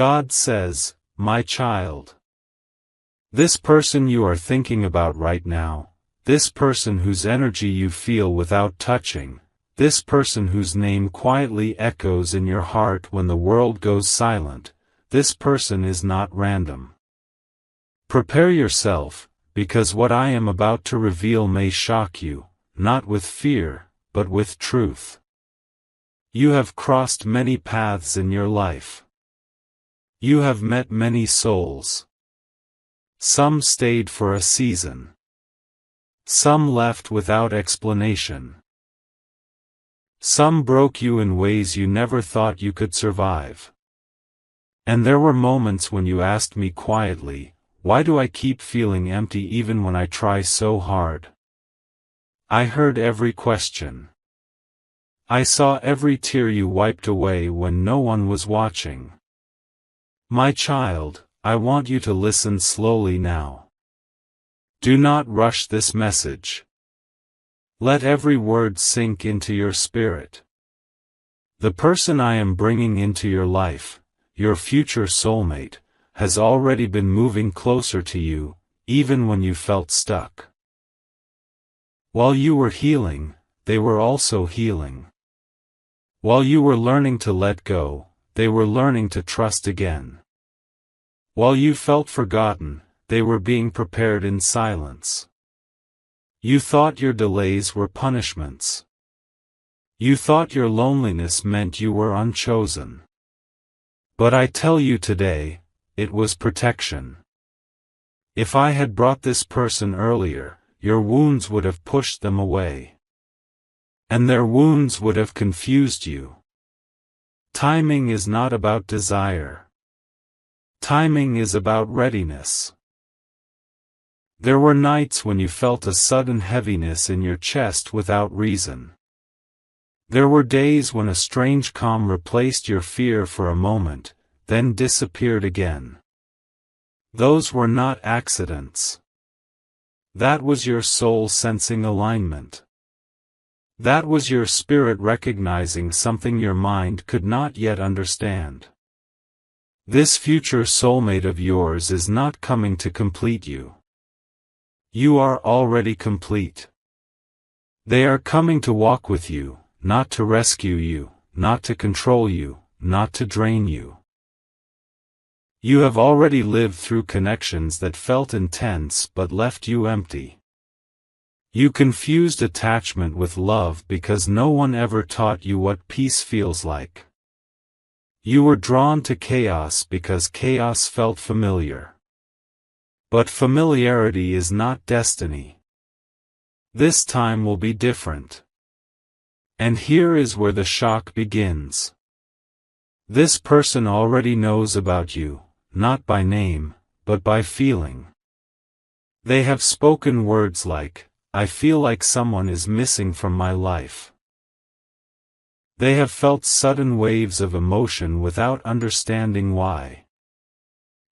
God says, my child. This person you are thinking about right now, this person whose energy you feel without touching, this person whose name quietly echoes in your heart when the world goes silent, this person is not random. Prepare yourself, because what I am about to reveal may shock you, not with fear, but with truth. You have crossed many paths in your life. You have met many souls. Some stayed for a season. Some left without explanation. Some broke you in ways you never thought you could survive. And there were moments when you asked me quietly, why do I keep feeling empty even when I try so hard? I heard every question. I saw every tear you wiped away when no one was watching. My child, I want you to listen slowly now. Do not rush this message. Let every word sink into your spirit. The person I am bringing into your life, your future soulmate, has already been moving closer to you, even when you felt stuck. While you were healing, they were also healing. While you were learning to let go, they were learning to trust again. While you felt forgotten, they were being prepared in silence. You thought your delays were punishments. You thought your loneliness meant you were unchosen. But I tell you today, it was protection. If I had brought this person earlier, your wounds would have pushed them away. And their wounds would have confused you. Timing is not about desire. Timing is about readiness. There were nights when you felt a sudden heaviness in your chest without reason. There were days when a strange calm replaced your fear for a moment, then disappeared again. Those were not accidents. That was your soul sensing alignment. That was your spirit recognizing something your mind could not yet understand. This future soulmate of yours is not coming to complete you. You are already complete. They are coming to walk with you, not to rescue you, not to control you, not to drain you. You have already lived through connections that felt intense but left you empty. You confused attachment with love because no one ever taught you what peace feels like. You were drawn to chaos because chaos felt familiar. But familiarity is not destiny. This time will be different. And here is where the shock begins. This person already knows about you, not by name, but by feeling. They have spoken words like, I feel like someone is missing from my life. They have felt sudden waves of emotion without understanding why.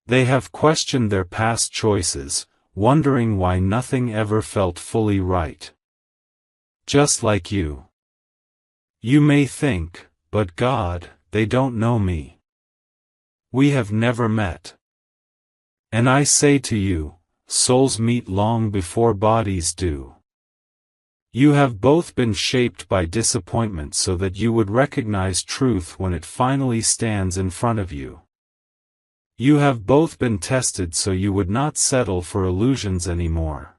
They have questioned their past choices, wondering why nothing ever felt fully right. Just like you. You may think, but God, they don't know me. We have never met. And I say to you, souls meet long before bodies do. You have both been shaped by disappointment so that you would recognize truth when it finally stands in front of you. You have both been tested so you would not settle for illusions anymore.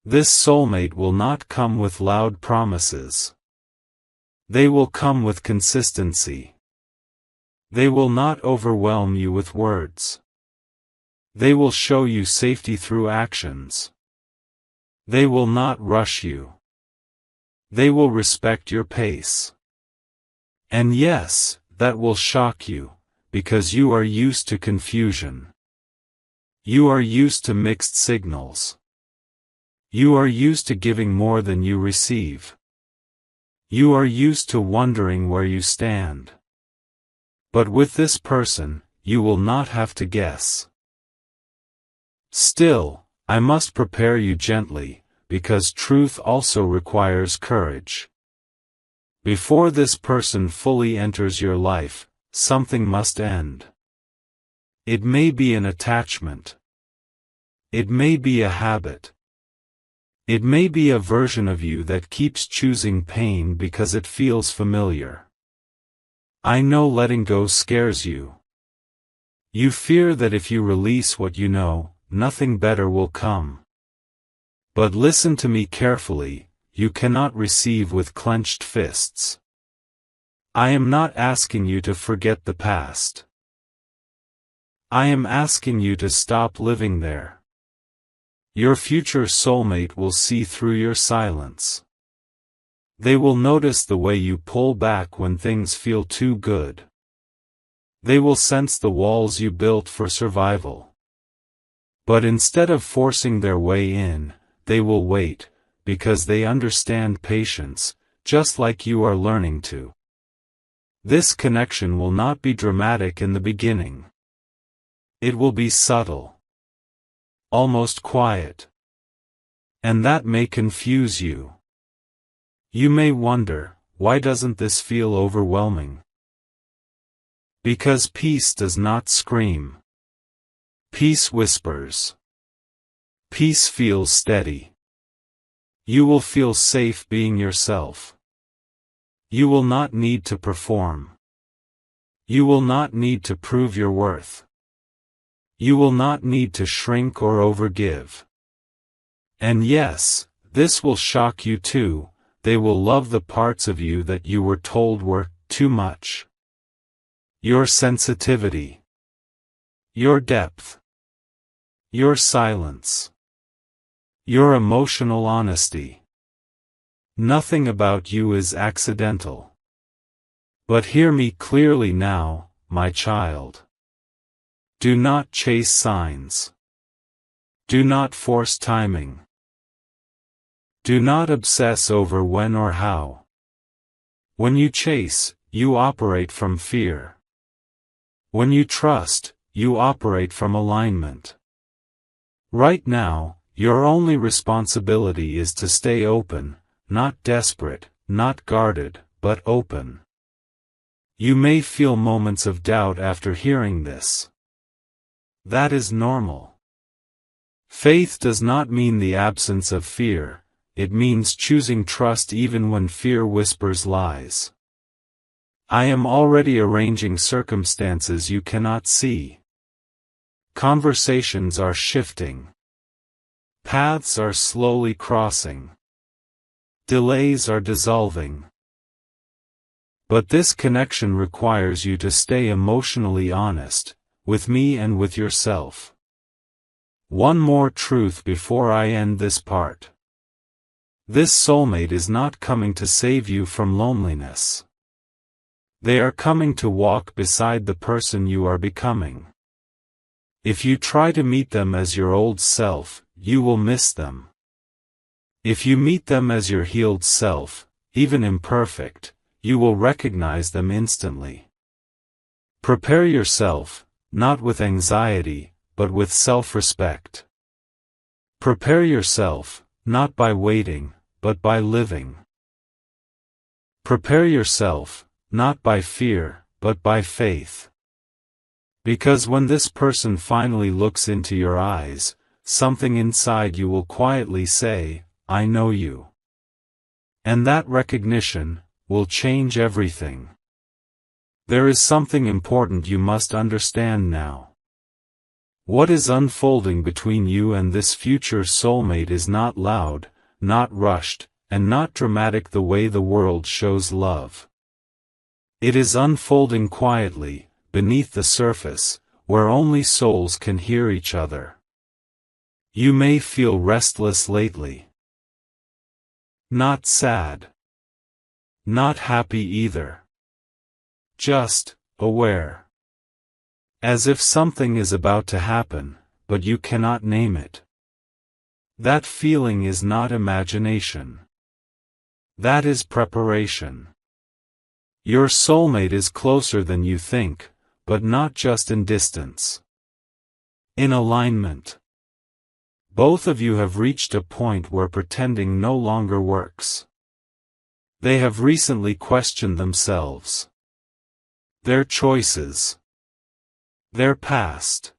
This soulmate will not come with loud promises. They will come with consistency. They will not overwhelm you with words. They will show you safety through actions. They will not rush you. They will respect your pace. And yes, that will shock you, because you are used to confusion. You are used to mixed signals. You are used to giving more than you receive. You are used to wondering where you stand. But with this person, you will not have to guess. Still, I must prepare you gently, because truth also requires courage. Before this person fully enters your life, something must end. It may be an attachment. It may be a habit. It may be a version of you that keeps choosing pain because it feels familiar. I know letting go scares you. You fear that if you release what you know, nothing better will come. But listen to me carefully, you cannot receive with clenched fists. I am not asking you to forget the past. I am asking you to stop living there. Your future soulmate will see through your silence. They will notice the way you pull back when things feel too good. They will sense the walls you built for survival. But instead of forcing their way in, they will wait, because they understand patience, just like you are learning to. This connection will not be dramatic in the beginning. It will be subtle. Almost quiet. And that may confuse you. You may wonder, why doesn't this feel overwhelming? Because peace does not scream. Peace whispers. Peace feels steady. You will feel safe being yourself. You will not need to perform. You will not need to prove your worth. You will not need to shrink or overgive. And yes, this will shock you too, they will love the parts of you that you were told were too much. Your sensitivity. Your depth. Your silence. Your emotional honesty. Nothing about you is accidental. But hear me clearly now, my child. Do not chase signs. Do not force timing. Do not obsess over when or how. When you chase, you operate from fear. When you trust, you operate from alignment. Right now, your only responsibility is to stay open, not desperate, not guarded, but open. You may feel moments of doubt after hearing this. That is normal. Faith does not mean the absence of fear, it means choosing trust even when fear whispers lies. I am already arranging circumstances you cannot see. Conversations are shifting. Paths are slowly crossing. Delays are dissolving. But this connection requires you to stay emotionally honest, with me and with yourself. One more truth before I end this part. This soulmate is not coming to save you from loneliness. They are coming to walk beside the person you are becoming. If you try to meet them as your old self, you will miss them. If you meet them as your healed self, even imperfect, you will recognize them instantly. Prepare yourself, not with anxiety, but with self-respect. Prepare yourself, not by waiting, but by living. Prepare yourself, not by fear, but by faith. Because when this person finally looks into your eyes, something inside you will quietly say, I know you. And that recognition will change everything. There is something important you must understand now. What is unfolding between you and this future soulmate is not loud, not rushed, and not dramatic the way the world shows love. It is unfolding quietly, beneath the surface, where only souls can hear each other. You may feel restless lately. Not sad. Not happy either. Just aware. As if something is about to happen, but you cannot name it. That feeling is not imagination. That is preparation. Your soulmate is closer than you think, but not just in distance. In alignment. Both of you have reached a point where pretending no longer works. They have recently questioned themselves. their choices, their past.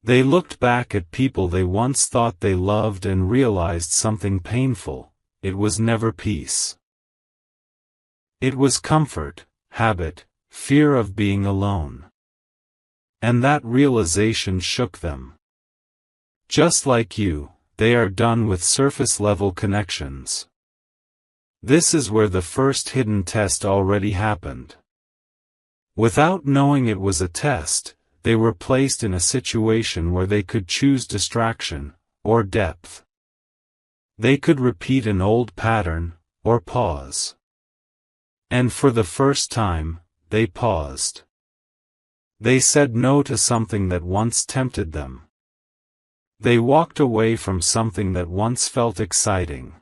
They looked back at people they once thought they loved and realized something painful: it was never peace. It was comfort, habit, fear of being alone. And that realization shook them. Just like you, they are done with surface-level connections. This is where the first hidden test already happened. Without knowing it was a test, they were placed in a situation where they could choose distraction, or depth. They could repeat an old pattern, or pause. And for the first time, they paused. They said no to something that once tempted them. They walked away from something that once felt exciting.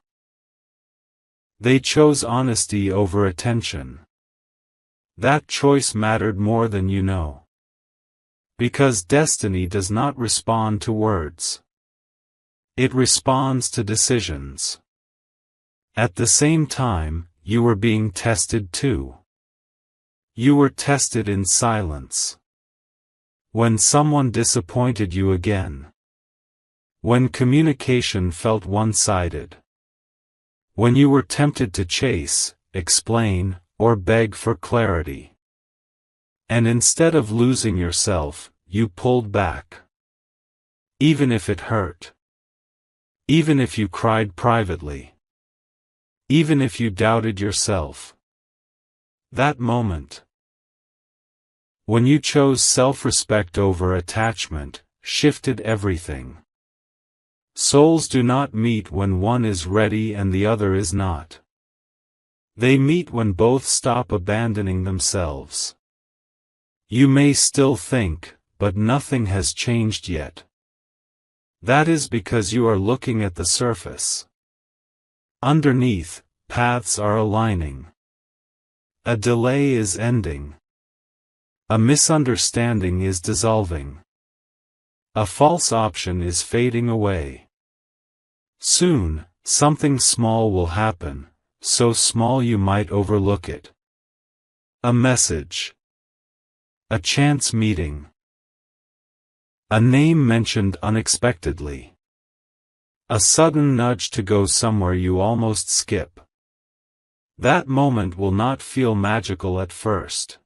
They chose honesty over attention. That choice mattered more than you know. Because destiny does not respond to words. It responds to decisions. At the same time, you were being tested too. You were tested in silence. When someone disappointed you again. When communication felt one-sided. When you were tempted to chase, explain, or beg for clarity. And instead of losing yourself, you pulled back. Even if it hurt. Even if you cried privately. Even if you doubted yourself. That moment, when you chose self-respect over attachment, shifted everything. Souls do not meet when one is ready and the other is not. They meet when both stop abandoning themselves. You may still think, but nothing has changed yet. That is because you are looking at the surface. Underneath, paths are aligning. A delay is ending. A misunderstanding is dissolving. A false option is fading away. Soon, something small will happen, so small you might overlook it. A message. A chance meeting. A name mentioned unexpectedly. A sudden nudge to go somewhere you almost skip. That moment will not feel magical at first.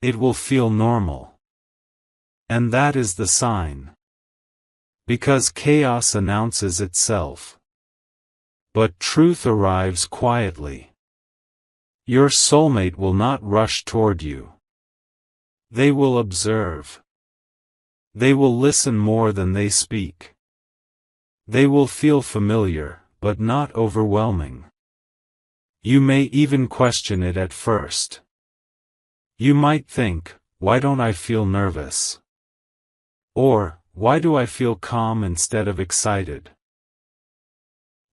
It will feel normal. And that is the sign. Because chaos announces itself. But truth arrives quietly. Your soulmate will not rush toward you. They will observe. They will listen more than they speak. They will feel familiar, but not overwhelming. You may even question it at first. You might think, why don't I feel nervous? Or, why do I feel calm instead of excited?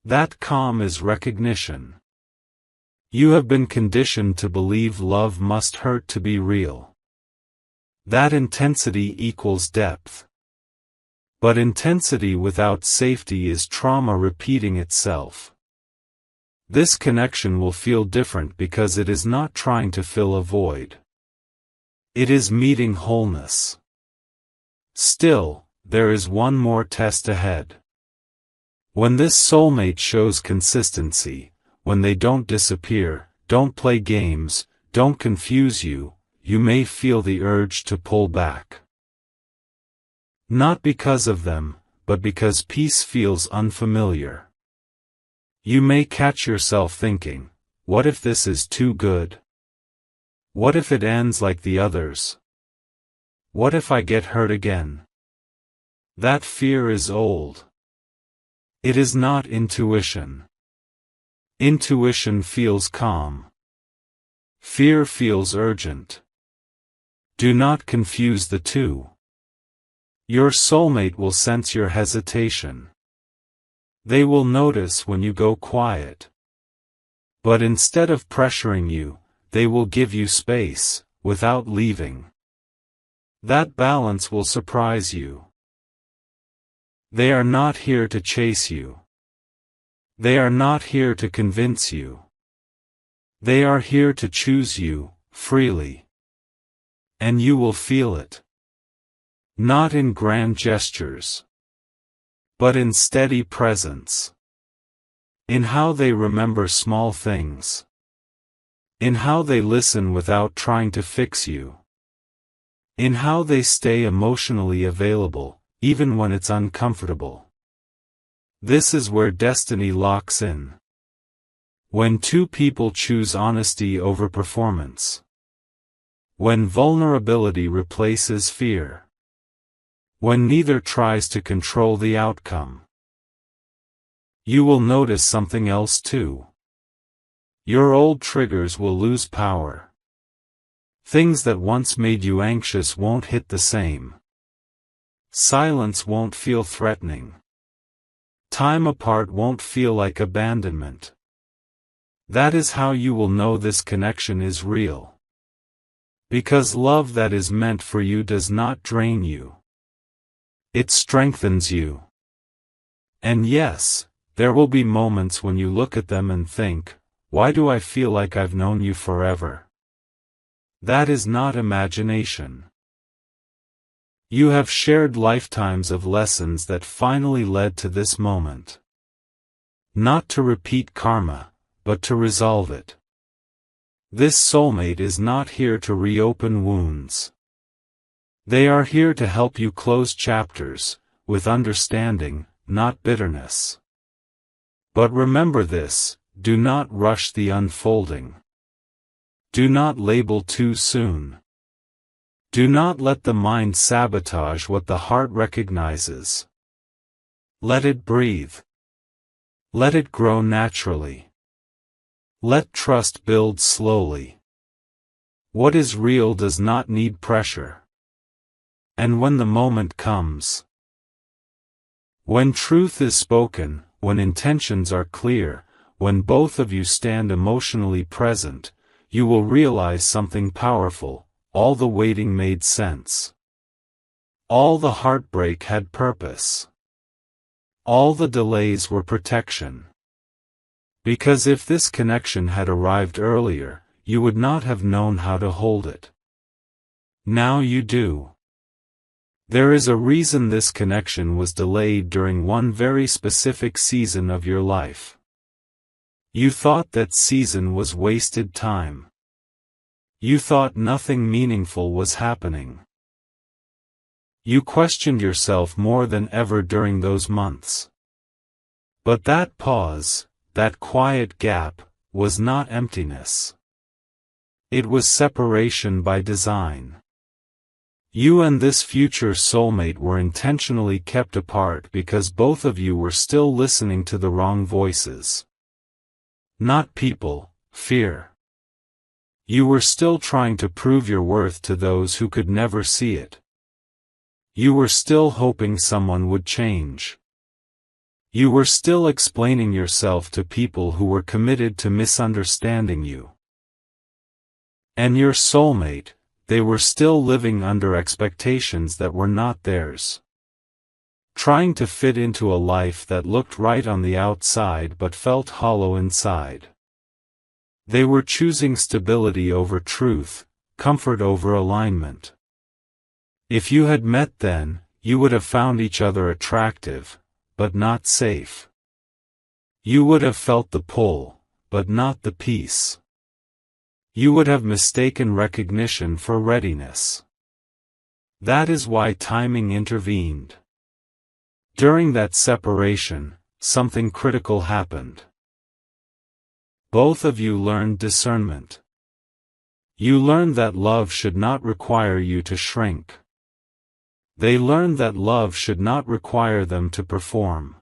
That calm is recognition. You have been conditioned to believe love must hurt to be real. That intensity equals depth. But intensity without safety is trauma repeating itself. This connection will feel different because it is not trying to fill a void. It is meeting wholeness. Still, there is one more test ahead. When this soulmate shows consistency, when they don't disappear, don't play games, don't confuse you, you may feel the urge to pull back. Not because of them, but because peace feels unfamiliar. You may catch yourself thinking, what if this is too good? What if it ends like the others? What if I get hurt again? That fear is old. It is not intuition. Intuition feels calm. Fear feels urgent. Do not confuse the two. Your soulmate will sense your hesitation. They will notice when you go quiet. But instead of pressuring you, they will give you space, without leaving. That balance will surprise you. They are not here to chase you. They are not here to convince you. They are here to choose you, freely. And you will feel it. Not in grand gestures, but in steady presence. In how they remember small things. In how they listen without trying to fix you. In how they stay emotionally available, even when it's uncomfortable. This is where destiny locks in. When two people choose honesty over performance. When vulnerability replaces fear. When neither tries to control the outcome. You will notice something else too. Your old triggers will lose power. Things that once made you anxious won't hit the same. Silence won't feel threatening. Time apart won't feel like abandonment. That is how you will know this connection is real. Because love that is meant for you does not drain you. It strengthens you. And yes, there will be moments when you look at them and think, why do I feel like I've known you forever? That is not imagination. You have shared lifetimes of lessons that finally led to this moment. Not to repeat karma, but to resolve it. This soulmate is not here to reopen wounds. They are here to help you close chapters, with understanding, not bitterness. But remember this, do not rush the unfolding. Do not label too soon. Do not let the mind sabotage what the heart recognizes. Let it breathe. Let it grow naturally. Let trust build slowly. What is real does not need pressure. And when the moment comes, when truth is spoken, when intentions are clear, when both of you stand emotionally present, you will realize something powerful. All the waiting made sense. All the heartbreak had purpose. All the delays were protection. Because if this connection had arrived earlier, you would not have known how to hold it. Now you do. There is a reason this connection was delayed during one very specific season of your life. You thought that season was wasted time. You thought nothing meaningful was happening. You questioned yourself more than ever during those months. But that pause, that quiet gap, was not emptiness. It was separation by design. You and this future soulmate were intentionally kept apart because both of you were still listening to the wrong voices. Not people, fear. You were still trying to prove your worth to those who could never see it. You were still hoping someone would change. You were still explaining yourself to people who were committed to misunderstanding you. And your soulmate, they were still living under expectations that were not theirs. Trying to fit into a life that looked right on the outside but felt hollow inside. They were choosing stability over truth, comfort over alignment. If you had met then, you would have found each other attractive, but not safe. You would have felt the pull, but not the peace. You would have mistaken recognition for readiness. That is why timing intervened. During that separation, something critical happened. Both of you learned discernment. You learned that love should not require you to shrink. They learned that love should not require them to perform.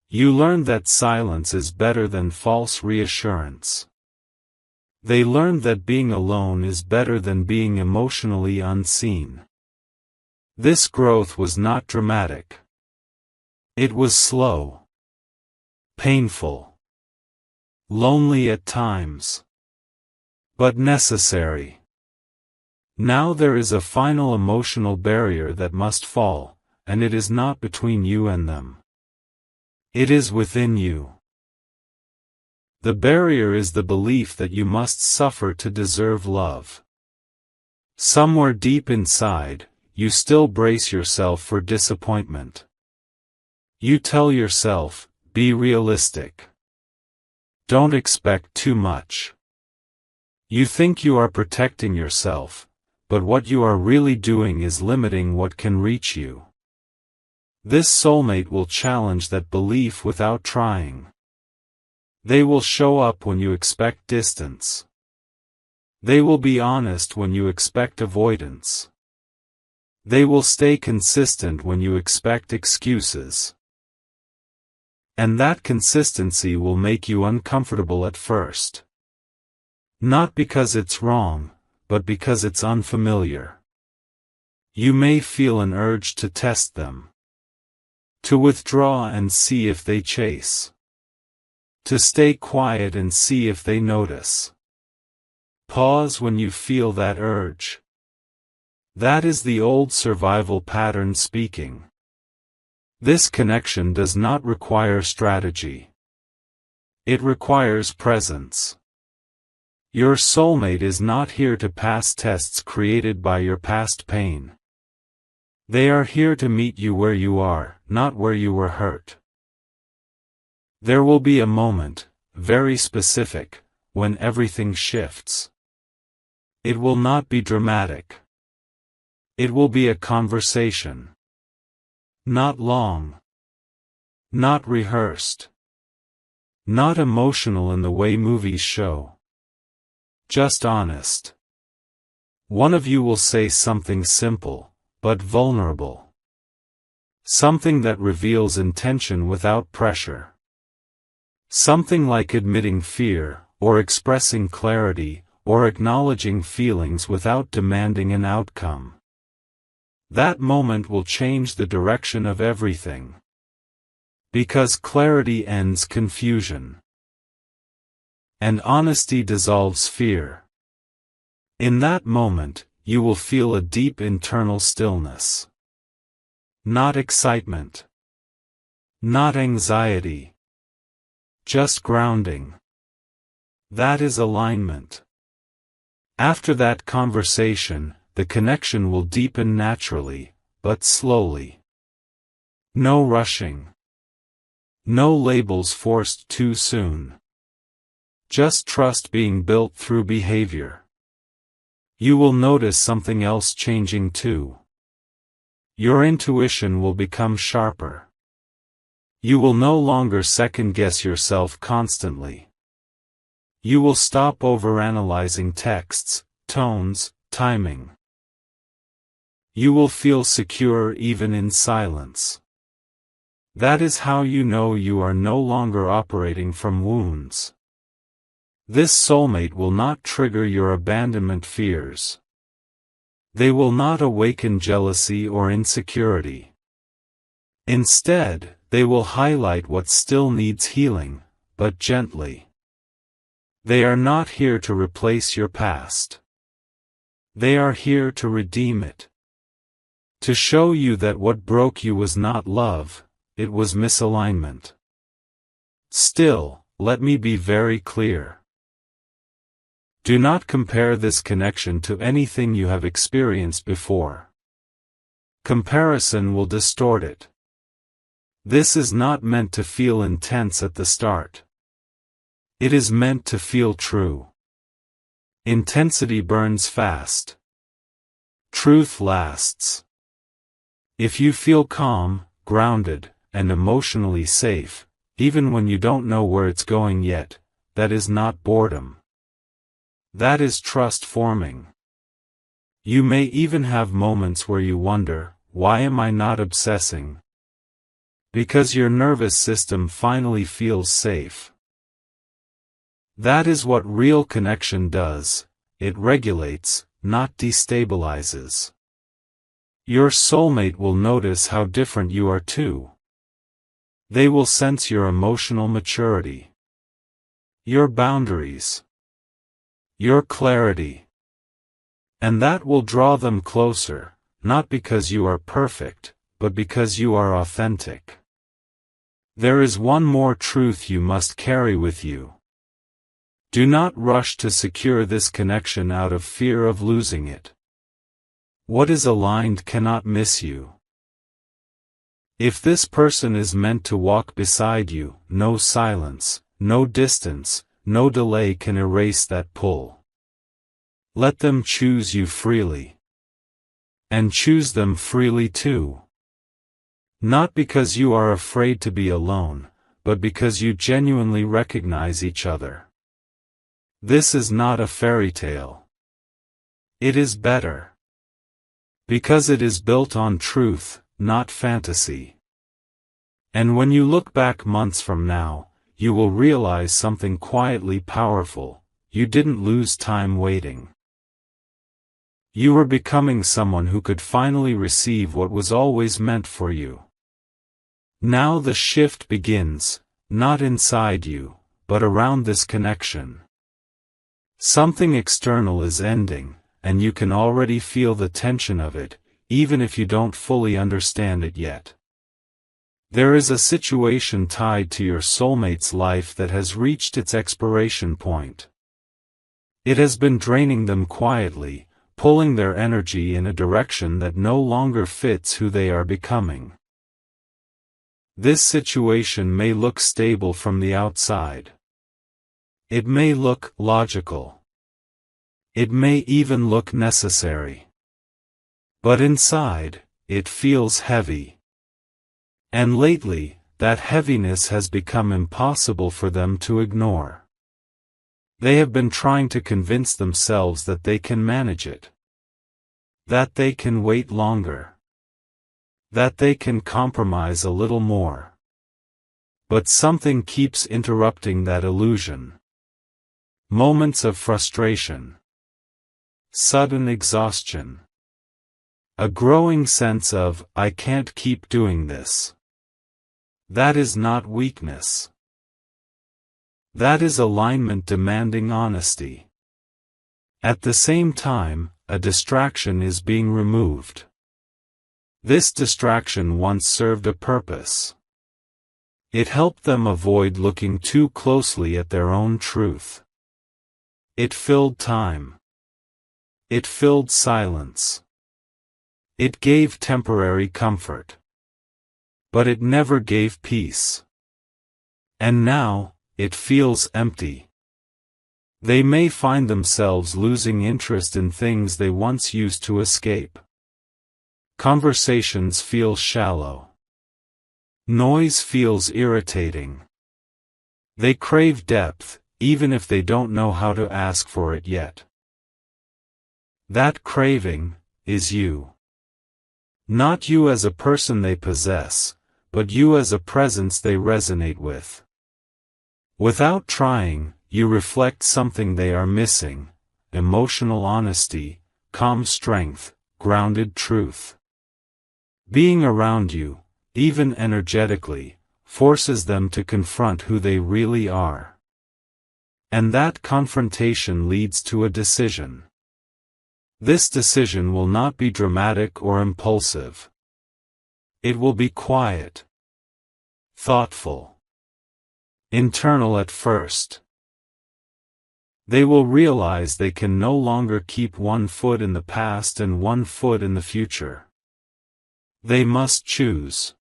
You learned that silence is better than false reassurance. They learned that being alone is better than being emotionally unseen. This growth was not dramatic. It was slow. Painful. Lonely at times. But necessary. Now there is a final emotional barrier that must fall, and it is not between you and them. It is within you. The barrier is the belief that you must suffer to deserve love. Somewhere deep inside, you still brace yourself for disappointment. You tell yourself, be realistic. Don't expect too much. You think you are protecting yourself, but what you are really doing is limiting what can reach you. This soulmate will challenge that belief without trying. They will show up when you expect distance. They will be honest when you expect avoidance. They will stay consistent when you expect excuses. And that consistency will make you uncomfortable at first. Not because it's wrong, but because it's unfamiliar. You may feel an urge to test them. To withdraw and see if they chase. To stay quiet and see if they notice. Pause when you feel that urge. That is the old survival pattern speaking. This connection does not require strategy. It requires presence. Your soulmate is not here to pass tests created by your past pain. They are here to meet you where you are, not where you were hurt. There will be a moment, very specific, when everything shifts. It will not be dramatic. It will be a conversation. Not long. Not rehearsed. Not emotional in the way movies show. Just honest. One of you will say something simple, but vulnerable. Something that reveals intention without pressure. Something like admitting fear, or expressing clarity, or acknowledging feelings without demanding an outcome. That moment will change the direction of everything. Because clarity ends confusion. And honesty dissolves fear. In that moment, you will feel a deep internal stillness. Not excitement. Not anxiety. Just grounding. That is alignment. After that conversation, the connection will deepen naturally, but slowly. No rushing. No labels forced too soon. Just trust being built through behavior. You will notice something else changing too. Your intuition will become sharper. You will no longer second-guess yourself constantly. You will stop overanalyzing texts, tones, timing. You will feel secure even in silence. That is how you know you are no longer operating from wounds. This soulmate will not trigger your abandonment fears. They will not awaken jealousy or insecurity. Instead, they will highlight what still needs healing, but gently. They are not here to replace your past. They are here to redeem it. To show you that what broke you was not love, it was misalignment. Still, let me be very clear. Do not compare this connection to anything you have experienced before. Comparison will distort it. This is not meant to feel intense at the start. It is meant to feel true. Intensity burns fast. Truth lasts. If you feel calm, grounded, and emotionally safe, even when you don't know where it's going yet, that is not boredom. That is trust forming. You may even have moments where you wonder, why am I not obsessing? Because your nervous system finally feels safe. That is what real connection does, it regulates, not destabilizes. Your soulmate will notice how different you are too. They will sense your emotional maturity. Your boundaries. Your clarity. And that will draw them closer, not because you are perfect, but because you are authentic. There is one more truth you must carry with you. Do not rush to secure this connection out of fear of losing it. What is aligned cannot miss you. If this person is meant to walk beside you, no silence, no distance, no delay can erase that pull. Let them choose you freely. And choose them freely too. Not because you are afraid to be alone, but because you genuinely recognize each other. This is not a fairy tale. It is better. Because it is built on truth, not fantasy. And when you look back months from now, you will realize something quietly powerful: you didn't lose time waiting. You were becoming someone who could finally receive what was always meant for you. Now the shift begins, not inside you, but around this connection. Something external is ending, and you can already feel the tension of it, even if you don't fully understand it yet. There is a situation tied to your soulmate's life that has reached its expiration point. It has been draining them quietly, pulling their energy in a direction that no longer fits who they are becoming. This situation may look stable from the outside. It may look logical. It may even look necessary. But inside, it feels heavy. And lately, that heaviness has become impossible for them to ignore. They have been trying to convince themselves that they can manage it. That they can wait longer. That they can compromise a little more. But something keeps interrupting that illusion. Moments of frustration. Sudden exhaustion. A growing sense of, I can't keep doing this. That is not weakness. That is alignment demanding honesty. At the same time, a distraction is being removed. This distraction once served a purpose. It helped them avoid looking too closely at their own truth. It filled time. It filled silence. It gave temporary comfort. But it never gave peace. And now, it feels empty. They may find themselves losing interest in things they once used to escape. Conversations feel shallow. Noise feels irritating. They crave depth, even if they don't know how to ask for it yet. That craving is you. Not you as a person they possess, but you as a presence they resonate with. Without trying, you reflect something they are missing: emotional honesty, calm strength, grounded truth. Being around you, even energetically, forces them to confront who they really are. And that confrontation leads to a decision. This decision will not be dramatic or impulsive. It will be quiet, thoughtful, internal at first. They will realize they can no longer keep one foot in the past and one foot in the future. They must choose.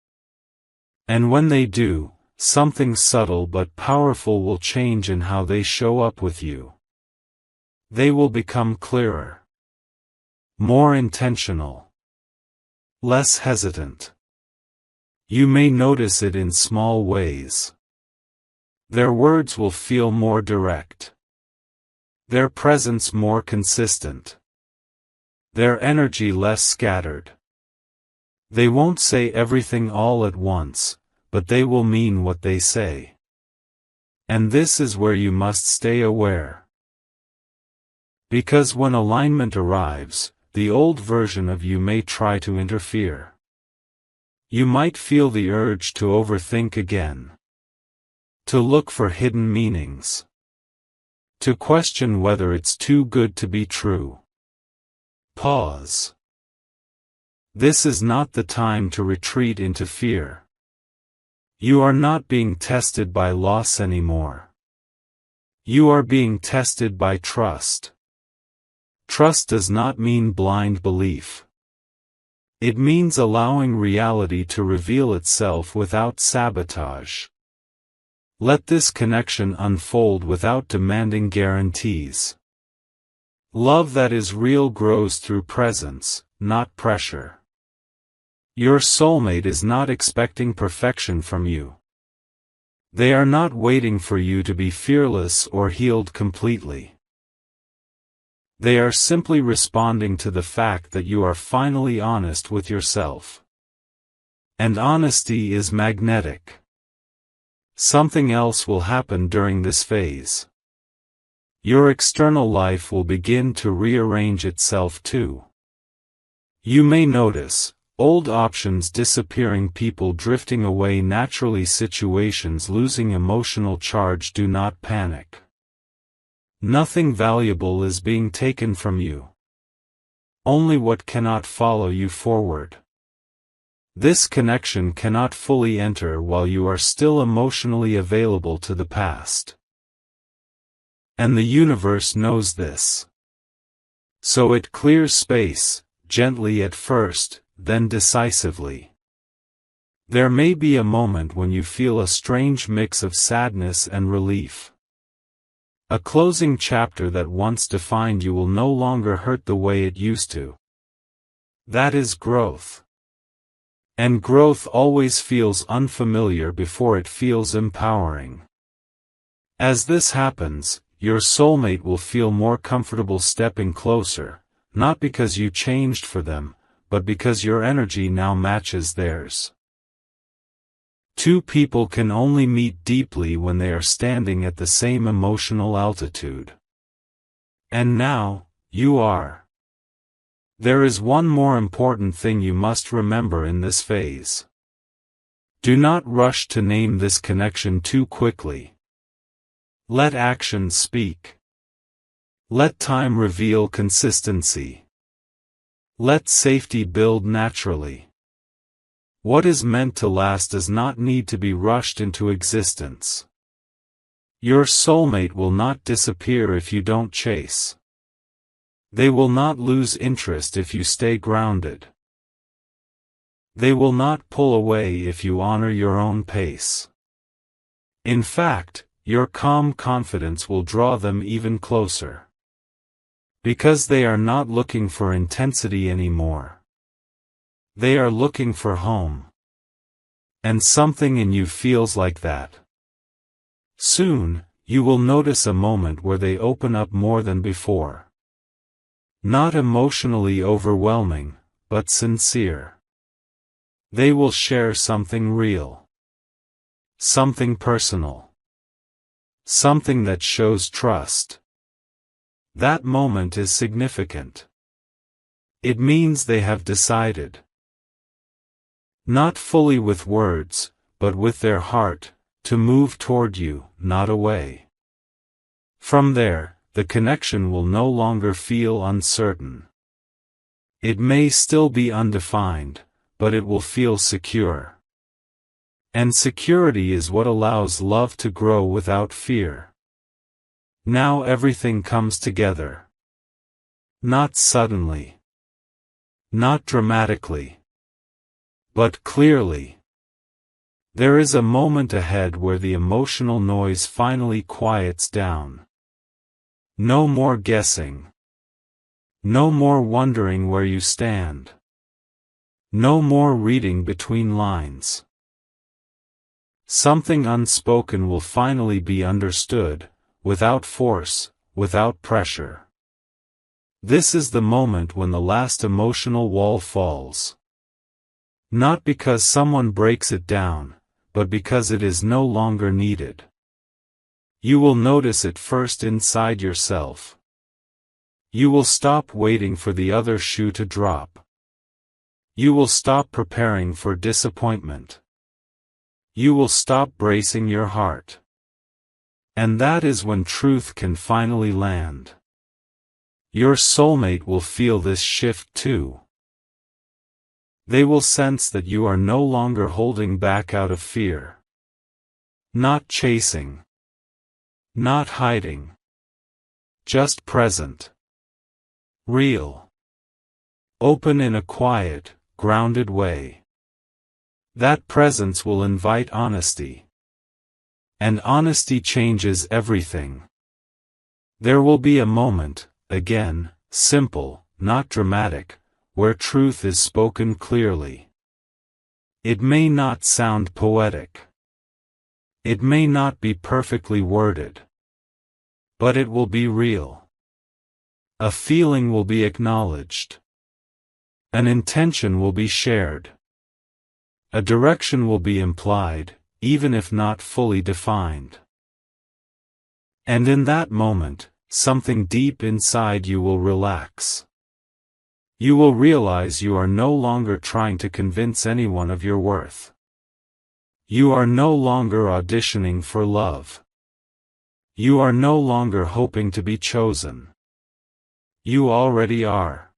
And when they do, something subtle but powerful will change in how they show up with you. They will become clearer. More intentional. Less hesitant. You may notice it in small ways. Their words will feel more direct. Their presence more consistent. Their energy less scattered. They won't say everything all at once, but they will mean what they say. And this is where you must stay aware. Because when alignment arrives, the old version of you may try to interfere. You might feel the urge to overthink again. To look for hidden meanings. To question whether it's too good to be true. Pause. This is not the time to retreat into fear. You are not being tested by loss anymore. You are being tested by trust. Trust does not mean blind belief. It means allowing reality to reveal itself without sabotage. Let this connection unfold without demanding guarantees. Love that is real grows through presence, not pressure. Your soulmate is not expecting perfection from you. They are not waiting for you to be fearless or healed completely. They are simply responding to the fact that you are finally honest with yourself. And honesty is magnetic. Something else will happen during this phase. Your external life will begin to rearrange itself too. You may notice old options disappearing, people drifting away naturally, situations losing emotional charge. Do not panic. Nothing valuable is being taken from you. Only what cannot follow you forward. This connection cannot fully enter while you are still emotionally available to the past. And the universe knows this. So it clears space, gently at first, then decisively. There may be a moment when you feel a strange mix of sadness and relief. A closing chapter that once defined you will no longer hurt the way it used to. That is growth. And growth always feels unfamiliar before it feels empowering. As this happens, your soulmate will feel more comfortable stepping closer, not because you changed for them, but because your energy now matches theirs. Two people can only meet deeply when they are standing at the same emotional altitude. And now, you are. There is one more important thing you must remember in this phase. Do not rush to name this connection too quickly. Let actions speak. Let time reveal consistency. Let safety build naturally. What is meant to last does not need to be rushed into existence. Your soulmate will not disappear if you don't chase. They will not lose interest if you stay grounded. They will not pull away if you honor your own pace. In fact, your calm confidence will draw them even closer. Because they are not looking for intensity anymore. They are looking for home. And something in you feels like that. Soon, you will notice a moment where they open up more than before. Not emotionally overwhelming, but sincere. They will share something real. Something personal. Something that shows trust. That moment is significant. It means they have decided. Not fully with words, but with their heart, to move toward you, not away. From there, the connection will no longer feel uncertain. It may still be undefined, but it will feel secure. And security is what allows love to grow without fear. Now everything comes together. Not suddenly. Not dramatically. But clearly. There is a moment ahead where the emotional noise finally quiets down. No more guessing. No more wondering where you stand. No more reading between lines. Something unspoken will finally be understood, without force, without pressure. This is the moment when the last emotional wall falls. Not because someone breaks it down, but because it is no longer needed. You will notice it first inside yourself. You will stop waiting for the other shoe to drop. You will stop preparing for disappointment. You will stop bracing your heart. And that is when truth can finally land. Your soulmate will feel this shift too. They will sense that you are no longer holding back out of fear. Not chasing. Not hiding. Just present. Real. Open in a quiet, grounded way. That presence will invite honesty. And honesty changes everything. There will be a moment, again, simple, not dramatic, where truth is spoken clearly. It may not sound poetic. It may not be perfectly worded. But it will be real. A feeling will be acknowledged. An intention will be shared. A direction will be implied, even if not fully defined. And in that moment, something deep inside you will relax. You will realize you are no longer trying to convince anyone of your worth. You are no longer auditioning for love. You are no longer hoping to be chosen. You already are.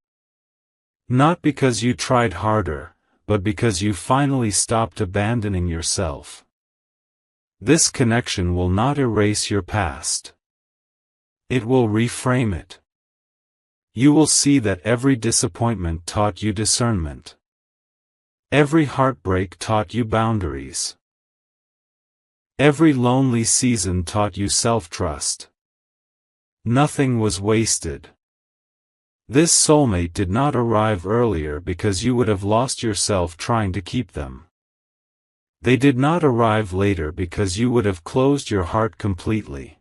Not because you tried harder, but because you finally stopped abandoning yourself. This connection will not erase your past. It will reframe it. You will see that every disappointment taught you discernment. Every heartbreak taught you boundaries. Every lonely season taught you self-trust. Nothing was wasted. This soulmate did not arrive earlier because you would have lost yourself trying to keep them. They did not arrive later because you would have closed your heart completely.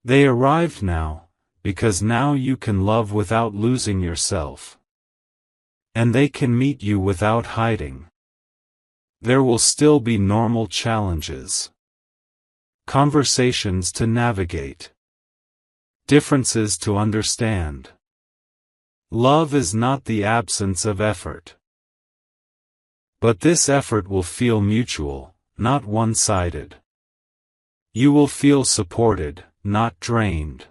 They arrived now, because now you can love without losing yourself. And they can meet you without hiding. There will still be normal challenges. Conversations to navigate. Differences to understand. Love is not the absence of effort. But this effort will feel mutual, not one-sided. You will feel supported, not drained.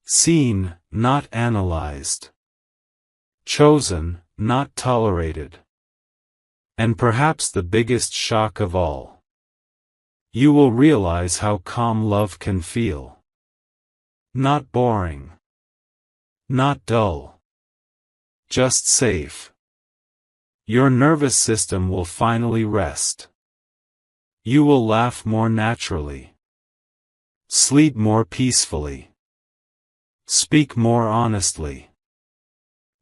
Seen, not analyzed. Chosen, not tolerated. And perhaps the biggest shock of all. You will realize how calm love can feel. Not boring. Not dull. Just safe. Your nervous system will finally rest. You will laugh more naturally. Sleep more peacefully. Speak more honestly.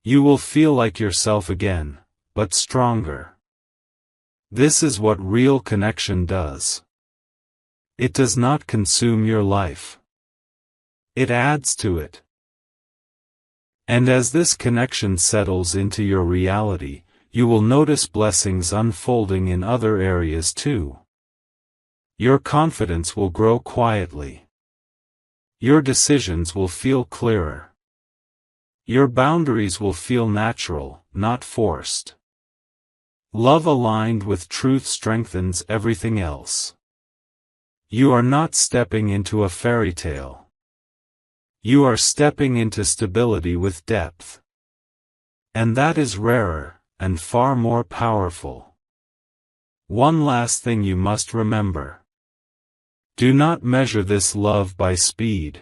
You will feel like yourself again, but stronger. This is what real connection does. It does not consume your life. It adds to it. And as this connection settles into your reality, you will notice blessings unfolding in other areas too. Your confidence will grow quietly. Your decisions will feel clearer. Your boundaries will feel natural, not forced. Love aligned with truth strengthens everything else. You are not stepping into a fairy tale. You are stepping into stability with depth. And that is rarer, and far more powerful. One last thing you must remember. Do not measure this love by speed.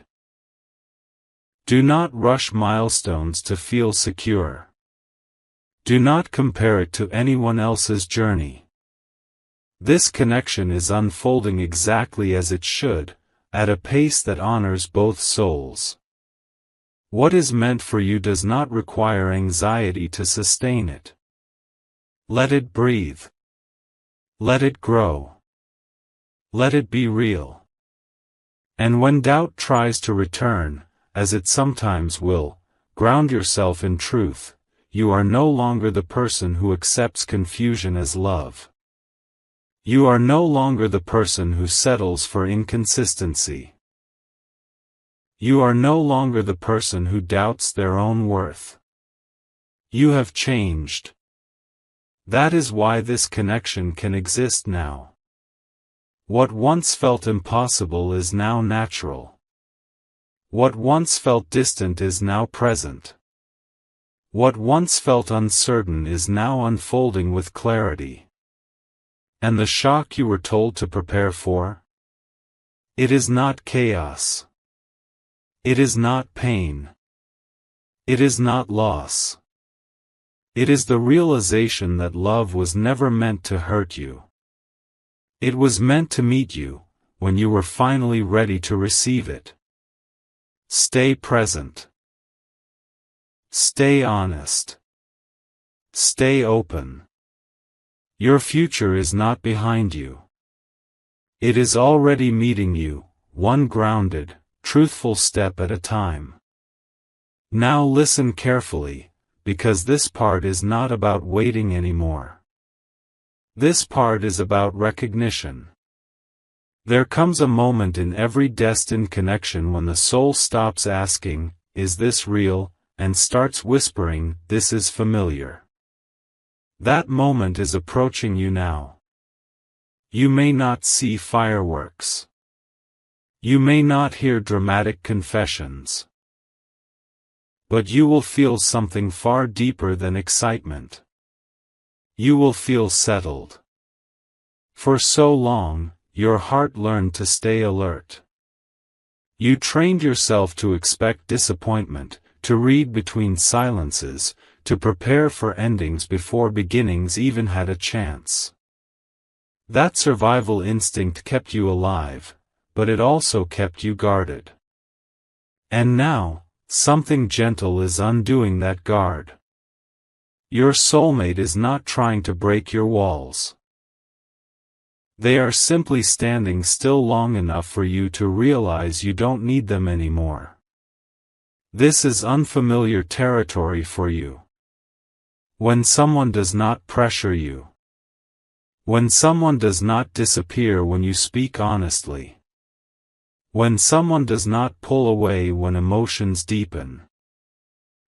Do not rush milestones to feel secure. Do not compare it to anyone else's journey. This connection is unfolding exactly as it should, at a pace that honors both souls. What is meant for you does not require anxiety to sustain it. Let it breathe. Let it grow. Let it be real. And when doubt tries to return, as it sometimes will, ground yourself in truth. You are no longer the person who accepts confusion as love. You are no longer the person who settles for inconsistency. You are no longer the person who doubts their own worth. You have changed. That is why this connection can exist now. What once felt impossible is now natural. What once felt distant is now present. What once felt uncertain is now unfolding with clarity. And the shock you were told to prepare for? It is not chaos. It is not pain. It is not loss. It is the realization that love was never meant to hurt you. It was meant to meet you, when you were finally ready to receive it. Stay present. Stay honest. Stay open. Your future is not behind you. It is already meeting you, one grounded, truthful step at a time. Now listen carefully, because this part is not about waiting anymore. This part is about recognition. There comes a moment in every destined connection when the soul stops asking, "Is this real?" and starts whispering, "This is familiar." That moment is approaching you now. You may not see fireworks. You may not hear dramatic confessions. But you will feel something far deeper than excitement. You will feel settled. For so long, your heart learned to stay alert. You trained yourself to expect disappointment, to read between silences, to prepare for endings before beginnings even had a chance. That survival instinct kept you alive, but it also kept you guarded. And now, something gentle is undoing that guard. Your soulmate is not trying to break your walls. They are simply standing still long enough for you to realize you don't need them anymore. This is unfamiliar territory for you. When someone does not pressure you. When someone does not disappear when you speak honestly. When someone does not pull away when emotions deepen.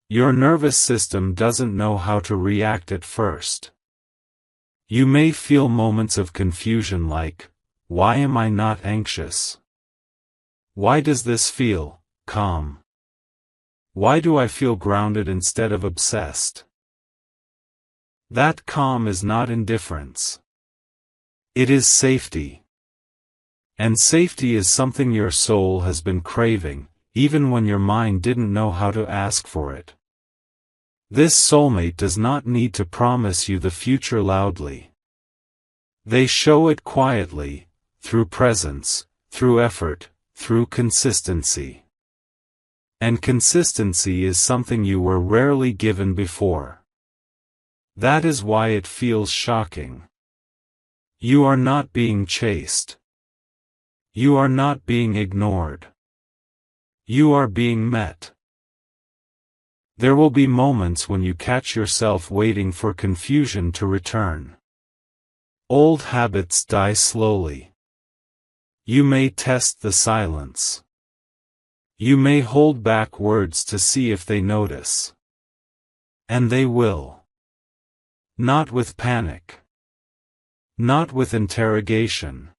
Your nervous system doesn't know how to react at first. You may feel moments of confusion like, "Why am I not anxious? Why does this feel calm? Why do I feel grounded instead of obsessed?" That calm is not indifference. It is safety. And safety is something your soul has been craving, even when your mind didn't know how to ask for it. This soulmate does not need to promise you the future loudly. They show it quietly, through presence, through effort, through consistency. And consistency is something you were rarely given before. That is why it feels shocking. You are not being chased. You are not being ignored. You are being met. There will be moments when you catch yourself waiting for confusion to return. Old habits die slowly. You may test the silence. You may hold back words to see if they notice. And they will. Not with panic. Not with interrogation.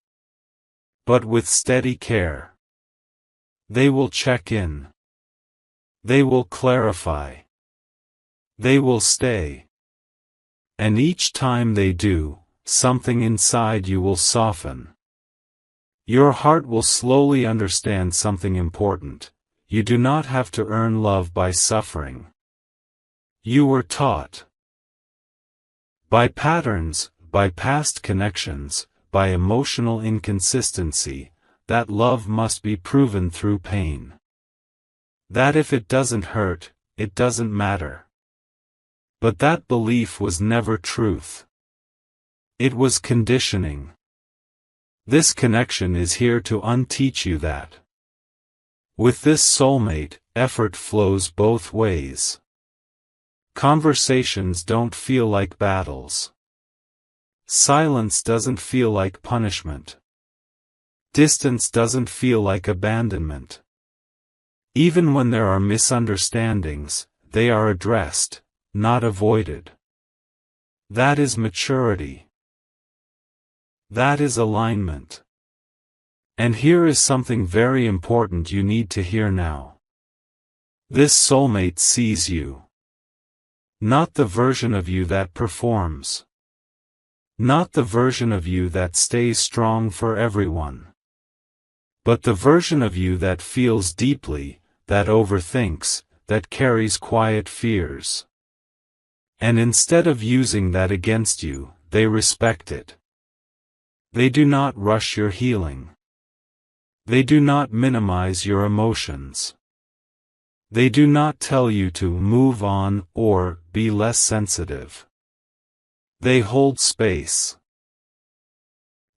But with steady care. They will check in. They will clarify. They will stay. And each time they do, something inside you will soften. Your heart will slowly understand something important. You do not have to earn love by suffering. You were taught. By patterns, by past connections, by emotional inconsistency, that love must be proven through pain. That if it doesn't hurt, it doesn't matter. But that belief was never truth. It was conditioning. This connection is here to unteach you that. With this soulmate, effort flows both ways. Conversations don't feel like battles. Silence doesn't feel like punishment. Distance doesn't feel like abandonment. Even when there are misunderstandings, they are addressed, not avoided. That is maturity. That is alignment. And here is something very important you need to hear now. This soulmate sees you. Not the version of you that performs. Not the version of you that stays strong for everyone. but the version of you that feels deeply, that overthinks, that carries quiet fears. And instead of using that against you, they respect it. They do not rush your healing. They do not minimize your emotions. They do not tell you to move on or be less sensitive. They hold space.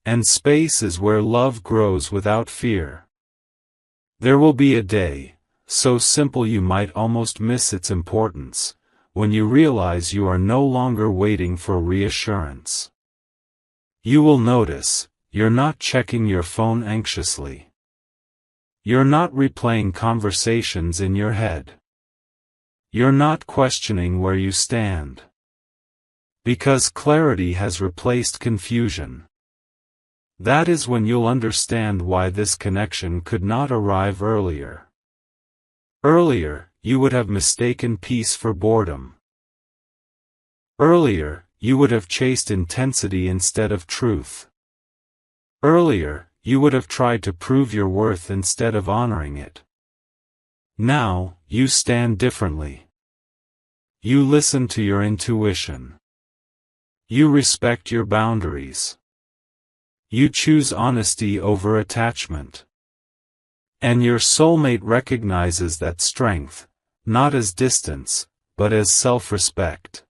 And space is where love grows without fear. There will be a day, so simple you might almost miss its importance, when you realize you are no longer waiting for reassurance. You will notice, you're not checking your phone anxiously. You're not replaying conversations in your head. You're not questioning where you stand. Because clarity has replaced confusion. That is when you'll understand why this connection could not arrive earlier. Earlier, you would have mistaken peace for boredom. Earlier, you would have chased intensity instead of truth. Earlier, you would have tried to prove your worth instead of honoring it. Now, you stand differently. You listen to your intuition. You respect your boundaries. You choose honesty over attachment. And your soulmate recognizes that strength, not as distance, but as self-respect.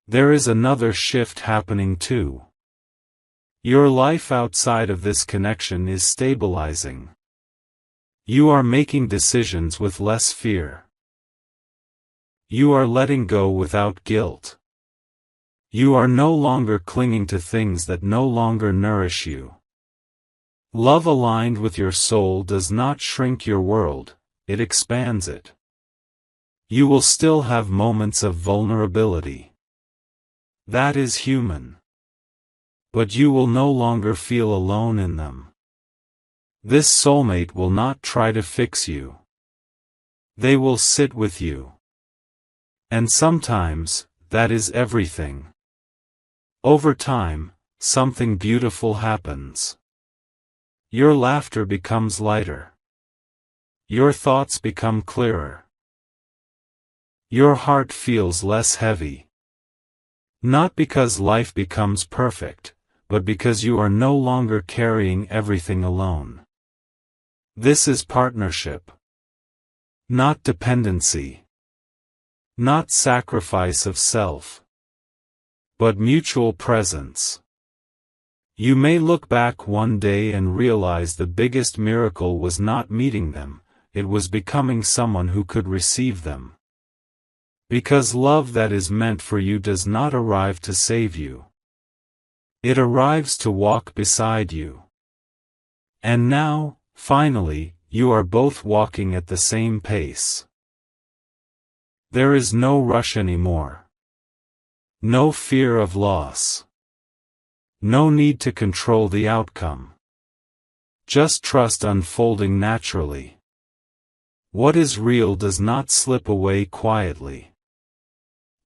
There is another shift happening too. Your life outside of this connection is stabilizing. You are making decisions with less fear. You are letting go without guilt. You are no longer clinging to things that no longer nourish you. Love aligned with your soul does not shrink your world, it expands it. You will still have moments of vulnerability. That is human. But you will no longer feel alone in them. This soulmate will not try to fix you. They will sit with you. And sometimes, that is everything. Over time, something beautiful happens. Your laughter becomes lighter. Your thoughts become clearer. Your heart feels less heavy. Not because life becomes perfect, but because you are no longer carrying everything alone. This is partnership. Not dependency. Not sacrifice of self. But mutual presence. You may look back one day and realize the biggest miracle was not meeting them, it was becoming someone who could receive them. Because love that is meant for you does not arrive to save you. It arrives to walk beside you. And now, finally, you are both walking at the same pace. There is no rush anymore. No fear of loss. No need to control the outcome. Just trust unfolding naturally. What is real does not slip away quietly.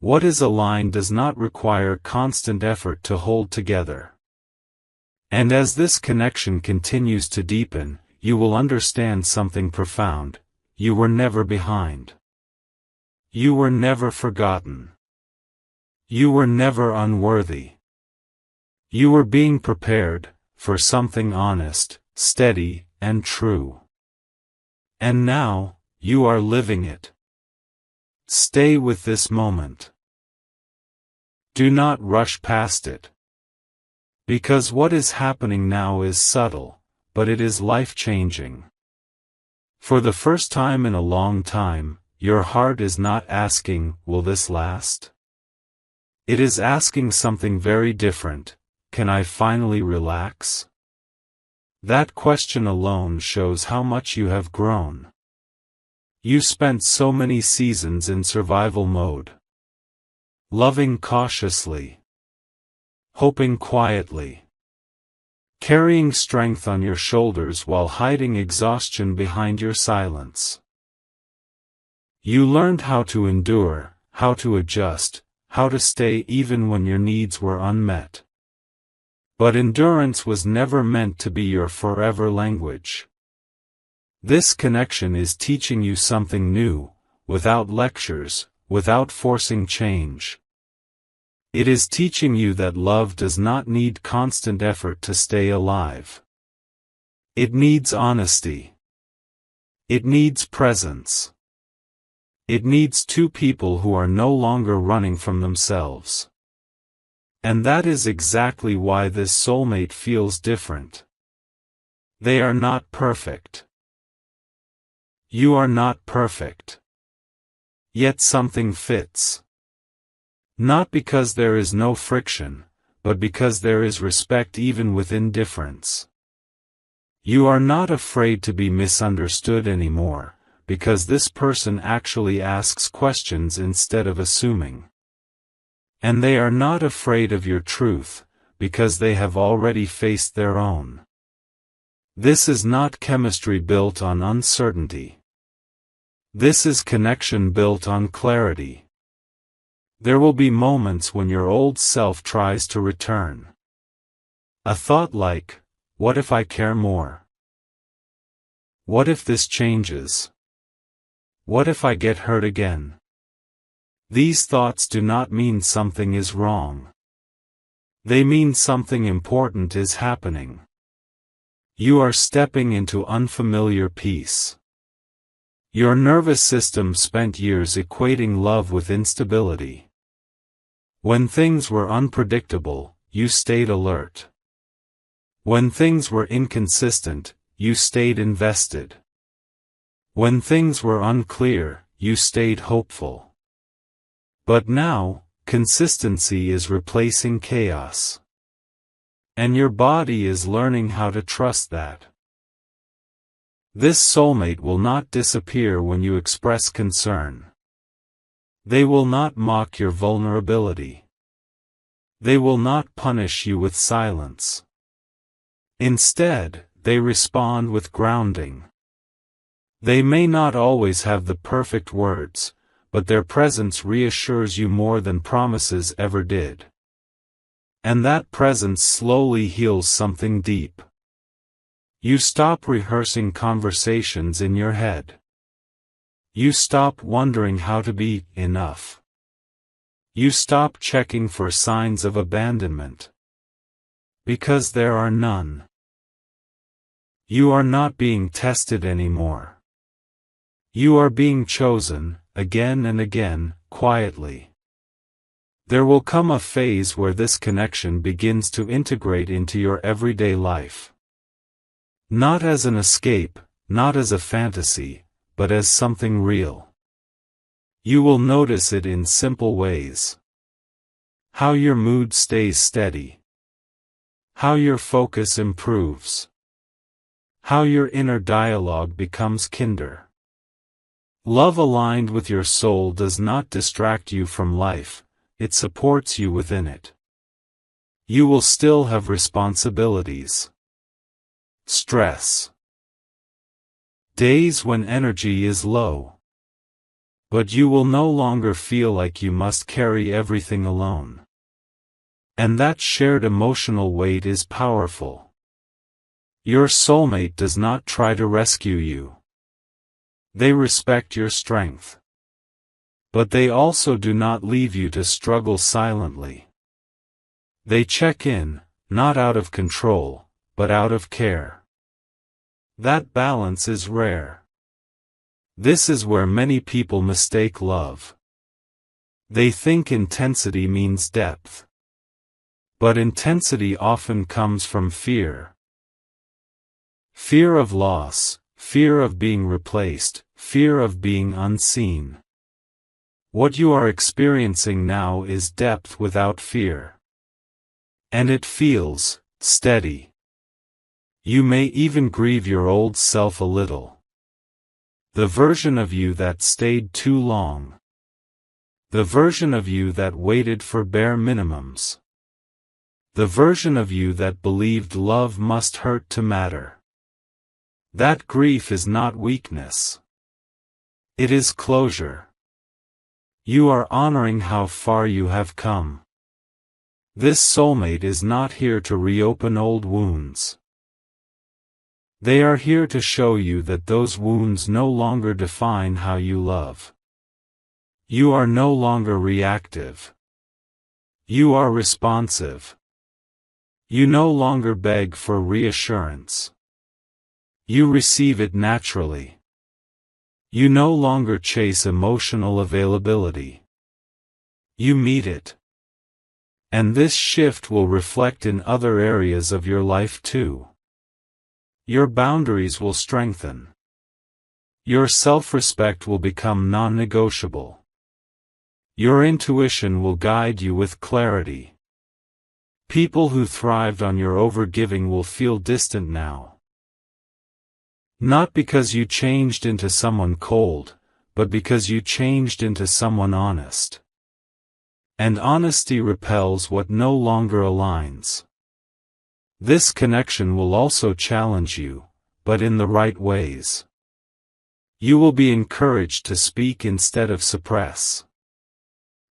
What is aligned does not require constant effort to hold together. And as this connection continues to deepen, you will understand something profound. You were never behind. You were never forgotten. You were never unworthy. You were being prepared for something honest, steady, and true. And now, you are living it. Stay with this moment. Do not rush past it. Because what is happening now is subtle, but it is life-changing. For the first time in a long time, your heart is not asking, will this last? It is asking something very different, can I finally relax? That question alone shows how much you have grown. You spent so many seasons in survival mode. Loving cautiously. Hoping quietly. Carrying strength on your shoulders while hiding exhaustion behind your silence. You learned how to endure, how to adjust, how to stay even when your needs were unmet. But endurance was never meant to be your forever language. This connection is teaching you something new, without lectures, without forcing change. It is teaching you that love does not need constant effort to stay alive. It needs honesty. It needs presence. It needs two people who are no longer running from themselves. And that is exactly why this soulmate feels different. They are not perfect. You are not perfect. Yet something fits. Not because there is no friction, but because there is respect even within difference. You are not afraid to be misunderstood anymore, because this person actually asks questions instead of assuming. And they are not afraid of your truth, because they have already faced their own. This is not chemistry built on uncertainty. This is connection built on clarity. There will be moments when your old self tries to return. A thought like, what if I care more? What if this changes? What if I get hurt again? These thoughts do not mean something is wrong. They mean something important is happening. You are stepping into unfamiliar peace. Your nervous system spent years equating love with instability. When things were unpredictable, you stayed alert. When things were inconsistent, you stayed invested. When things were unclear, you stayed hopeful. But now, consistency is replacing chaos. And your body is learning how to trust that. This soulmate will not disappear when you express concern. They will not mock your vulnerability. They will not punish you with silence. Instead, they respond with grounding. They may not always have the perfect words, but their presence reassures you more than promises ever did. And that presence slowly heals something deep. You stop rehearsing conversations in your head. You stop wondering how to be enough. You stop checking for signs of abandonment. Because there are none. You are not being tested anymore. You are being chosen, again and again, quietly. There will come a phase where this connection begins to integrate into your everyday life. Not as an escape, not as a fantasy, but as something real. You will notice it in simple ways. How your mood stays steady. How your focus improves. How your inner dialogue becomes kinder. Love aligned with your soul does not distract you from life, it supports you within it. You will still have responsibilities. Stress. Days when energy is low. But you will no longer feel like you must carry everything alone. And that shared emotional weight is powerful. Your soulmate does not try to rescue you. They respect your strength. But they also do not leave you to struggle silently. They check in, not out of control, but out of care. That balance is rare. This is where many people mistake love. They think intensity means depth. But intensity often comes from fear. Fear of loss, fear of being replaced, fear of being unseen. What you are experiencing now is depth without fear. And it feels steady. You may even grieve your old self a little. The version of you that stayed too long. The version of you that waited for bare minimums. The version of you that believed love must hurt to matter. That grief is not weakness. It is closure. You are honoring how far you have come. This soulmate is not here to reopen old wounds. They are here to show you that those wounds no longer define how you love. You are no longer reactive. You are responsive. You no longer beg for reassurance. You receive it naturally. You no longer chase emotional availability. You meet it. And this shift will reflect in other areas of your life too. Your boundaries will strengthen. Your self-respect will become non-negotiable. Your intuition will guide you with clarity. People who thrived on your overgiving will feel distant now. Not because you changed into someone cold, but because you changed into someone honest. And honesty repels what no longer aligns. This connection will also challenge you, but in the right ways. You will be encouraged to speak instead of suppress.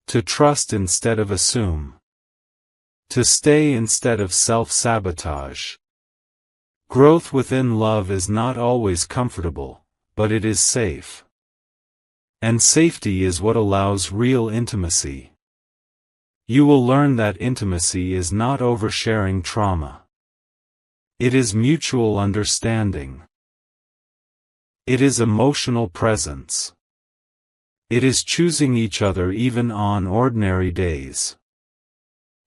To trust instead of assume. To stay instead of self-sabotage. Growth within love is not always comfortable, but it is safe. And safety is what allows real intimacy. You will learn that intimacy is not oversharing trauma. It is mutual understanding. It is emotional presence. It is choosing each other even on ordinary days.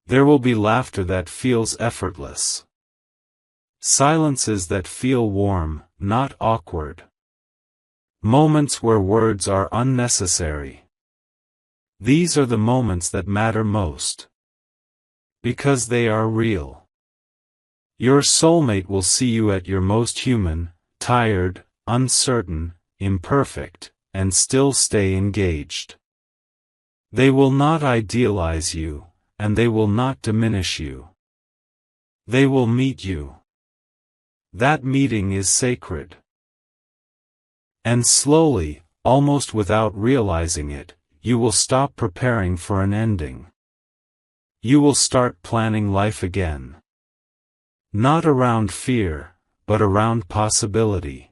There will be laughter that feels effortless. Silences that feel warm, not awkward. Moments where words are unnecessary. These are the moments that matter most. Because they are real. Your soulmate will see you at your most human, tired, uncertain, imperfect, and still stay engaged. They will not idealize you, and they will not diminish you. They will meet you. That meeting is sacred. And slowly, almost without realizing it, you will stop preparing for an ending. You will start planning life again. Not around fear, but around possibility.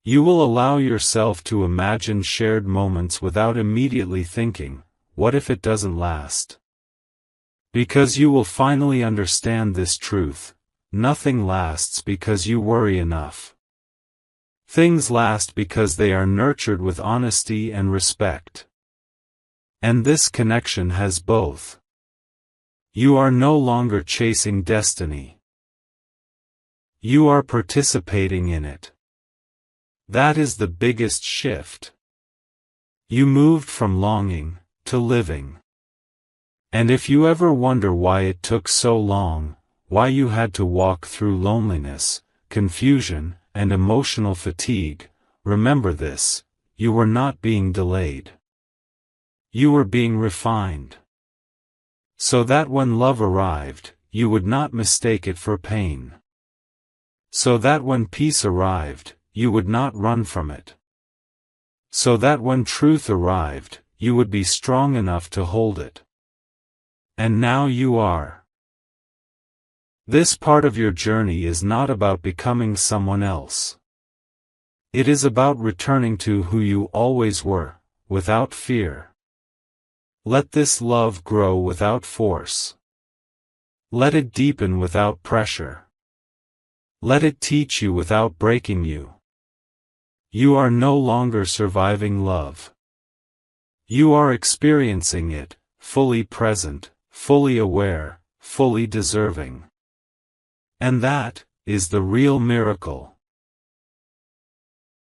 You will allow yourself to imagine shared moments without immediately thinking, what if it doesn't last? Because you will finally understand this truth, nothing lasts because you worry enough. Things last because they are nurtured with honesty and respect. And this connection has both. You are no longer chasing destiny. You are participating in it. That is the biggest shift. You moved from longing to living. And if you ever wonder why it took so long, why you had to walk through loneliness, confusion, and emotional fatigue, remember this: you were not being delayed. You were being refined. So that when love arrived, you would not mistake it for pain. So that when peace arrived, you would not run from it. So that when truth arrived, you would be strong enough to hold it. And now you are. This part of your journey is not about becoming someone else. It is about returning to who you always were, without fear. Let this love grow without force. Let it deepen without pressure. Let it teach you without breaking you. You are no longer surviving love. You are experiencing it, fully present, fully aware, fully deserving. And that is the real miracle.